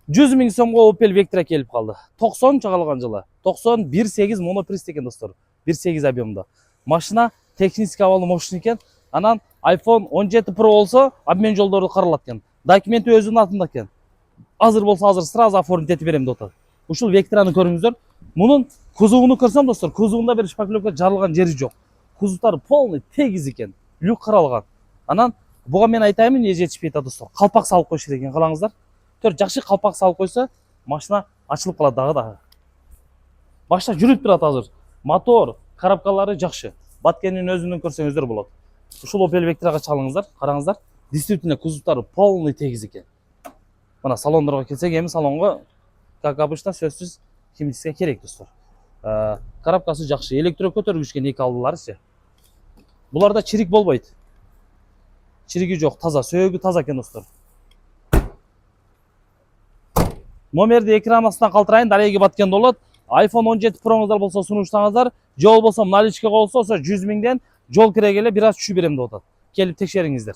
100 миң сомго Opel Vectra келип калды. 90 чыгарылган жылы. 90 1.8 моноприст экен достор. 1.8 объемда. Машина технически абалы мощный экен. Анан iPhone 17 Pro болсо обмен жолдору каралат экен. Документи өзүнүн атында экен. Азыр болсо азыр сразу оформить этип берем деп атат. Ушул Vectrаны көрүңүздөр. Мунун кузовуну көрсөм достор, кузовунда бир шпаклевка жарылган жери жок. Кузовтары полный тегиз экен. Люк каралган. Анан буга мен айтайын, эмне жетишпей атат достор. Калпак салып коюш керек экен, калаңыздар. Жакшы калпак салып койсо, машина ачылып калат дагы. Башта жүрүп турат азыр. Мотор, коробкалары жакшы. Баткенин өзүнөн көрсөңүздөр болот. Ушул Opel Vectrага чалыңыздар, караңыздар. Действительно кузовтары полный тегиз экен. Мына салондорго келсек, эми салонго как обычно сөзсүз химический керек достор. Коробкасы жакшы, электро көтөргүчкөн эки алдыларчы. Буларда чирик болбойт. Чириги жок, таза, сөөгү таза экен достор. Номерди экран астынан калтырайын, дареги баткен болот. iPhone 17 Pro'ңуздар болсо сунуштаңыздар, жол болсо наличке болсо 100 миңден жол кире келе бир аз түшүп берем деп атат. Келип текшериңиздер.